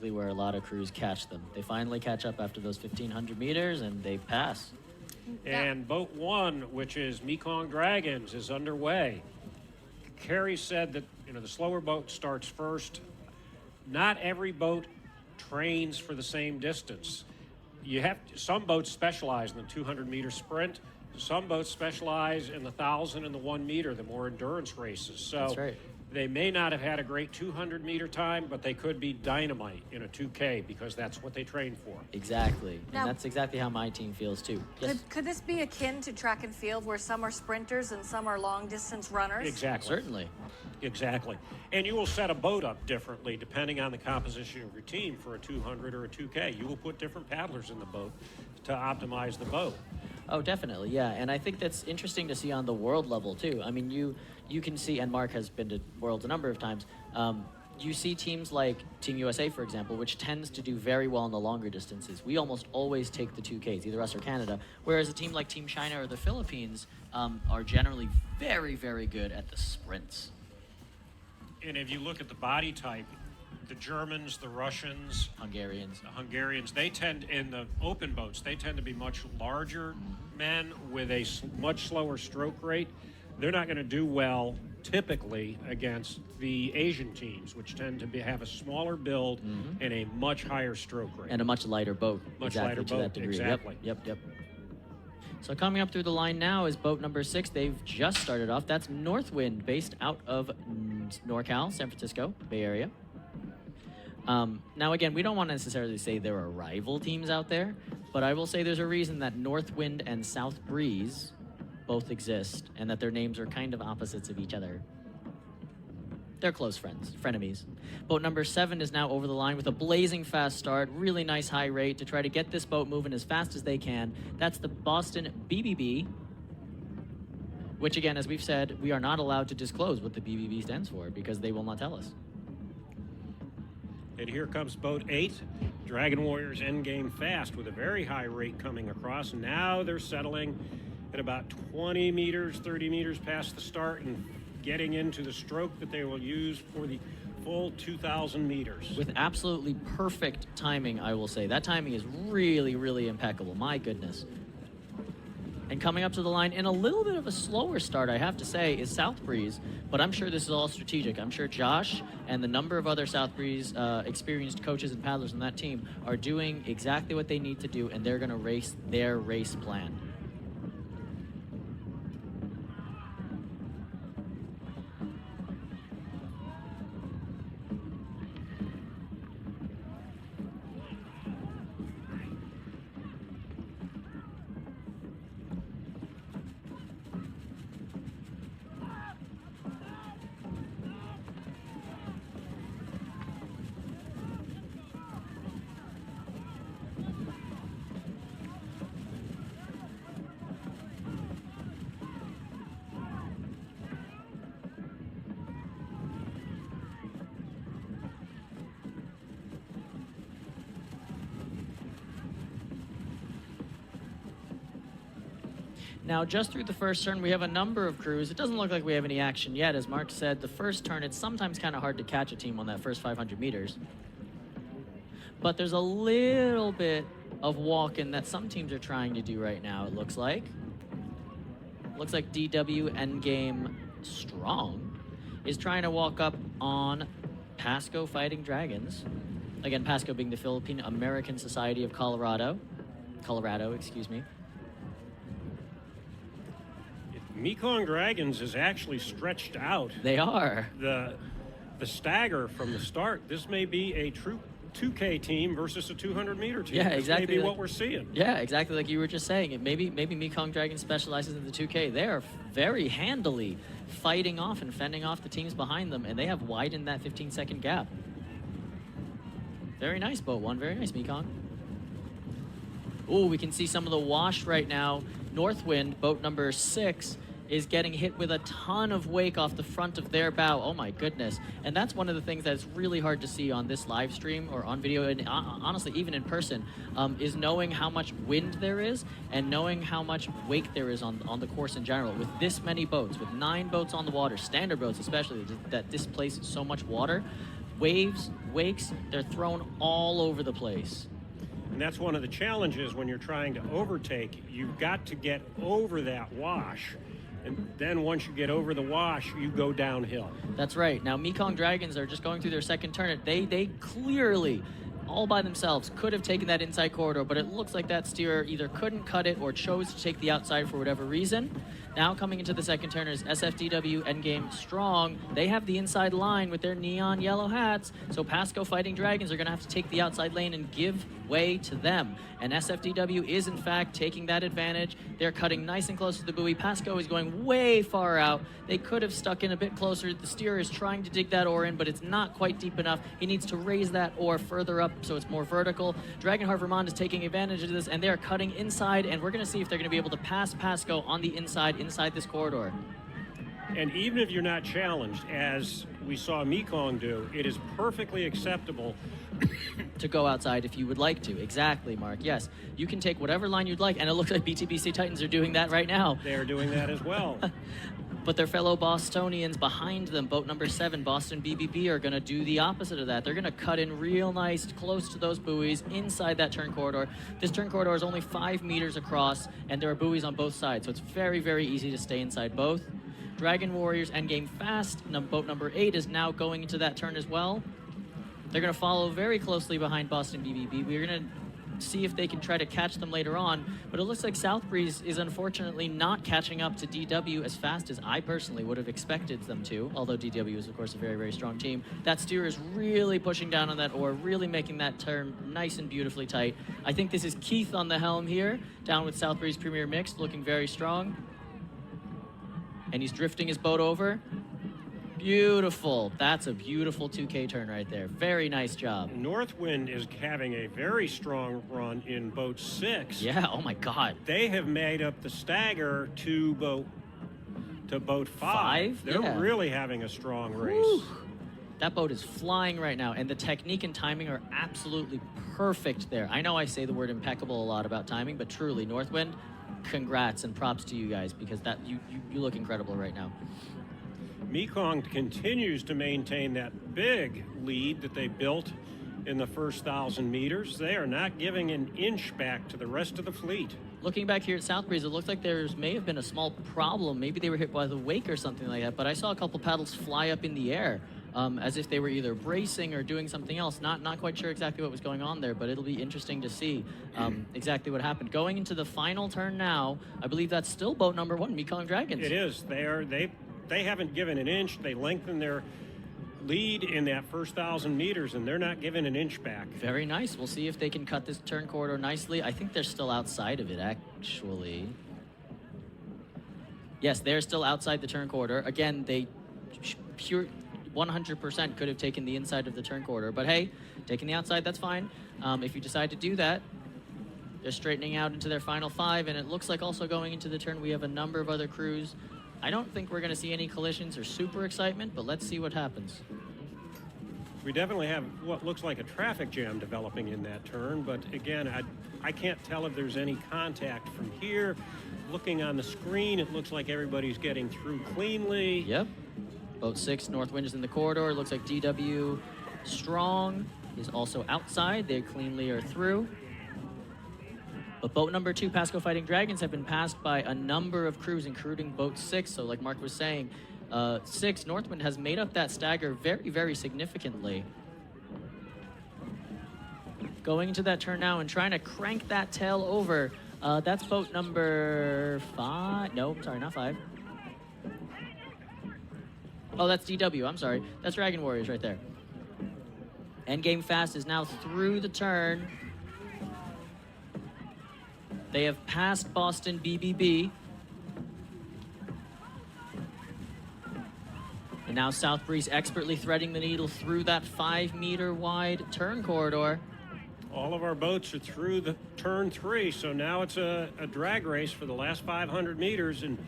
typically where a lot of crews catch them. They finally catch up after those 1,500 meters, and they pass. And boat one, which is Mekong Dragons, is underway. Carrie said that the slower boat starts first. Not every boat trains for the same distance. Some boats specialize in the 200-meter sprint. Some boats specialize in the 1,000 and the 1 meter, the more endurance races. So That's right. They may not have had a great 200-meter time, but they could be dynamite in a 2K because that's what they train for. Exactly. Now, and that's exactly how my team feels too. Yes. Could this be akin to track and field where some are sprinters and some are long-distance runners? Exactly. Certainly. Exactly. And you will set a boat up differently depending on the composition of your team for a 200 or a 2K. You will put different paddlers in the boat to optimize the boat. Oh, definitely, yeah. And I think that's interesting to see on the world level, too. I mean, you can see, and Mark has been to Worlds a number of times, you see teams like Team USA, for example, which tends to do very well in the longer distances. We almost always take the 2Ks, either us or Canada, whereas a team like Team China or the Philippines are generally very, very good at the sprints. And if you look at the body type, the Germans, the Russians, Hungarians, they tend, in the open boats, they tend to be much larger men with a much slower stroke rate. They're not going to do well typically against the Asian teams, which tend to have a smaller build and a much higher stroke rate. And a much lighter boat. Much exactly, lighter to boat, that degree. exactly. Yep. So coming up through the line now is boat number 6. They've just started off. That's Northwind, based out of NorCal, San Francisco, Bay Area. Now, again, we don't want to necessarily say there are rival teams out there, but I will say there's a reason that Northwind and South Breeze both exist, and that their names are kind of opposites of each other. They're close friends, frenemies. Boat number 7 is now over the line with a blazing fast start, really nice high rate to try to get this boat moving as fast as they can. That's the Boston BBB, which, again, as we've said, we are not allowed to disclose what the BBB stands for because they will not tell us. And here comes boat 8. Dragon Warriors endgame fast with a very high rate coming across. Now they're settling at about 20 meters, 30 meters past the start and getting into the stroke that they will use for the full 2,000 meters. With absolutely perfect timing, I will say. That timing is really, really impeccable. My goodness. And coming up to the line in a little bit of a slower start, I have to say, is South Breeze. But I'm sure this is all strategic. I'm sure Josh and the number of other South Breeze experienced coaches and paddlers on that team are doing exactly what they need to do, and they're going to race their race plan. Now, just through the first turn, we have a number of crews. It doesn't look like we have any action yet. As Mark said, the first turn, it's sometimes kind of hard to catch a team on that first 500 meters. But there's a little bit of walking that some teams are trying to do right now, it looks like. Looks like DW Endgame Strong is trying to walk up on Pasco Fighting Dragons. Again, Pasco being the Philippine American Society of Colorado, excuse me. Mekong Dragons is actually stretched out. They are. The stagger from the start. This may be a true 2K team versus a 200-meter team. Yeah, exactly. This may be what we're seeing. Yeah, exactly like you were just saying. Maybe Mekong Dragons specializes in the 2K. They are very handily fighting off and fending off the teams behind them, and they have widened that 15-second gap. Very nice, boat one. Very nice, Mekong. Ooh, we can see some of the wash right now. Northwind, boat number 6, is getting hit with a ton of wake off the front of their bow. Oh my goodness. And that's one of the things that's really hard to see on this live stream or on video, and honestly even in person, is knowing how much wind there is and knowing how much wake there is on the course in general. With this many boats, with 9 boats on the water, standard boats especially, that displace so much water, waves, wakes, they're thrown all over the place. And that's one of the challenges when you're trying to overtake. You've got to get over that wash. And then once you get over the wash, you go downhill. That's right. Now, Mekong Dragons are just going through their second turn. They clearly, all by themselves, could have taken that inside corridor, but it looks like that steerer either couldn't cut it or chose to take the outside for whatever reason. Now coming into the second turn is SFDW Endgame Strong. They have the inside line with their neon yellow hats, so Pasco Fighting Dragons are going to have to take the outside lane and give way to them. And SFDW is, in fact, taking that advantage. They're cutting nice and close to the buoy. Pasco is going way far out. They could have stuck in a bit closer. The steerer is trying to dig that oar in, but it's not quite deep enough. He needs to raise that oar further up so it's more vertical. Dragonheart Vermont is taking advantage of this, and they're cutting inside, and we're going to see if they're going to be able to pass Pasco on the inside this corridor. And even if you're not challenged, as we saw Mekong do, it is perfectly acceptable to go outside if you would like to. Exactly, Mark. Yes, you can take whatever line you'd like, and it looks like BTBC Titans are doing that right now. They're doing that as well. But their fellow Bostonians behind them, boat number 7, Boston BBB, are going to do the opposite of that. They're going to cut in real nice, close to those buoys, inside that turn corridor. This turn corridor is only 5 meters across, and there are buoys on both sides, so it's very, very easy to stay inside both. Dragon Warriors Endgame Fast, boat number 8, is now going into that turn as well. They're going to follow very closely behind Boston BBB. We're going to see if they can try to catch them later on, but it looks like South Breeze is unfortunately not catching up to DW as fast as I personally would have expected them to, although DW is of course a very, very strong team. That steer is really pushing down on that oar, really making that turn nice and beautifully tight. I think this is Keith on the helm here, down with South Breeze Premier Mixed, looking very strong. And he's drifting his boat over. Beautiful. That's a beautiful 2K turn right there. Very nice job. Northwind is having a very strong run in boat 6. Yeah, oh my God. They have made up the stagger to boat 5. They're Yeah. really having a strong race. Whew. That boat is flying right now, and the technique and timing are absolutely perfect there. I know I say the word impeccable a lot about timing, but truly, Northwind, congrats and props to you guys, because that you look incredible right now. Mekong continues to maintain that big lead that they built in the first 1,000 meters. They are not giving an inch back to the rest of the fleet. Looking back here at South Breeze, it looks like there may have been a small problem. Maybe they were hit by the wake or something like that, but I saw a couple paddles fly up in the air as if they were either bracing or doing something else. Not quite sure exactly what was going on there, but it'll be interesting to see exactly what happened. Going into the final turn now, I believe that's still boat number 1, Mekong Dragons. It is. They haven't given an inch. They lengthened their lead in that first 1,000 meters, and they're not giving an inch back. Very nice. We'll see if they can cut this turn corridor nicely. I think they're still outside of it, actually. Yes, they're still outside the turn corridor. Again, they pure 100% could have taken the inside of the turn corridor, but hey, taking the outside, that's fine. If you decide to do that, they're straightening out into their final 5, and it looks like also going into the turn, we have a number of other crews. I don't think we're going to see any collisions or super excitement, but let's see what happens. We definitely have what looks like a traffic jam developing in that turn, but again, I can't tell if there's any contact from here. Looking on the screen, it looks like everybody's getting through cleanly. Yep. Boat 6, Northwind is in the corridor. It looks like DW Strong is also outside. They cleanly are through. But boat number 2, Pasco Fighting Dragons, have been passed by a number of crews, including boat 6. So like Mark was saying, 6, Northwind has made up that stagger very, very significantly. Going into that turn now and trying to crank that tail over. That's boat number 5. No, sorry, not 5. Oh, that's DW, I'm sorry. That's Dragon Warriors right there. Endgame Fast is now through the turn. They have passed Boston BBB. And now South Breeze expertly threading the needle through that 5-meter wide turn corridor. All of our boats are through the turn 3, so now it's a drag race for the last 500 meters, and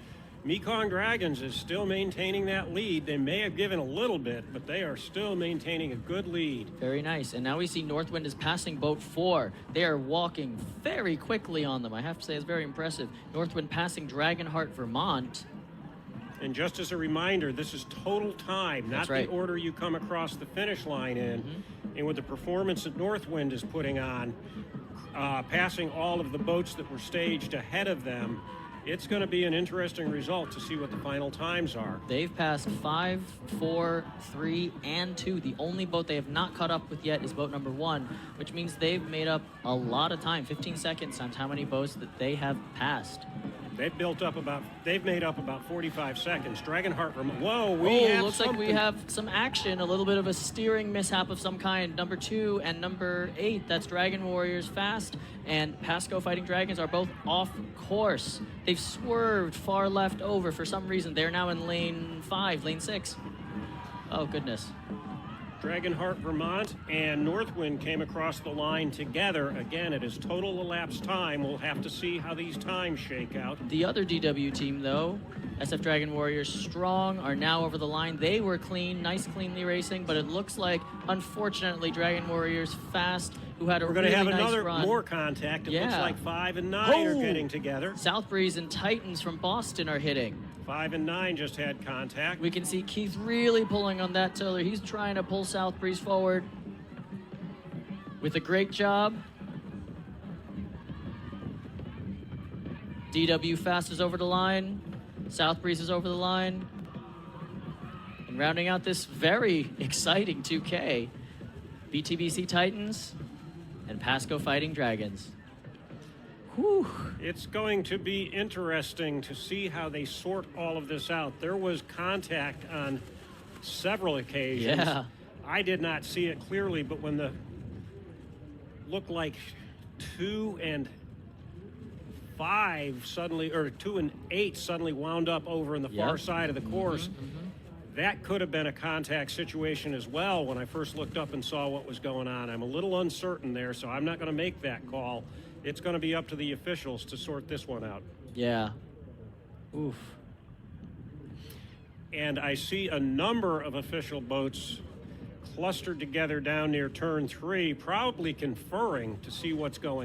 Mekong Dragons is still maintaining that lead. They may have given a little bit, but they are still maintaining a good lead. Very nice. And now we see Northwind is passing boat 4. They are walking very quickly on them. I have to say it's very impressive. Northwind passing Dragonheart Vermont. And just as a reminder, this is total time, That's not right. the order you come across the finish line in. And with the performance that Northwind is putting on, passing all of the boats that were staged ahead of them, it's going to be an interesting result to see what the final times are. They've passed 5, 4, 3, and 2. The only boat they have not caught up with yet is boat number 1, which means they've made up a lot of time, 15 seconds on how many boats that they have passed. They've made up about 45 seconds. Dragonheart, whoa, Looks like we have some action, a little bit of a steering mishap of some kind. Number 2 and number 8, that's Dragon Warriors Fast and Pasco Fighting Dragons are both off course. They've swerved far left over for some reason. They're now in lane 5, lane 6. Oh, goodness. Dragonheart Vermont and Northwind came across the line together. Again, it is total elapsed time. We'll have to see how these times shake out. The other DW team, though, SF Dragon Warriors Strong, are now over the line. They were clean, nice, cleanly racing, but it looks like, unfortunately, Dragon Warriors Fast, who had a We're really going to have nice another run. more contact. It looks Yeah. like 5 and 9 are getting together. South Breeze and Titans from Boston are hitting. 5 and 9 just had contact. We can see Keith really pulling on that tiller. He's trying to pull South Breeze forward with a great job. DW Fast is over the line. South Breeze is over the line. And rounding out this very exciting 2K, BTBC Titans and Pasco Fighting Dragons. Whew. It's going to be interesting to see how they sort all of this out. There was contact on several occasions. Yeah. I did not see it clearly, but when the looked like 2 and 5 suddenly, or 2 and 8 suddenly wound up over in the far side of the course. That could have been a contact situation as well when I first looked up and saw what was going on. I'm a little uncertain there, so I'm not going to make that call. It's going to be up to the officials to sort this one out. Yeah. Oof. And I see a number of official boats clustered together down near turn 3, probably conferring to see what's going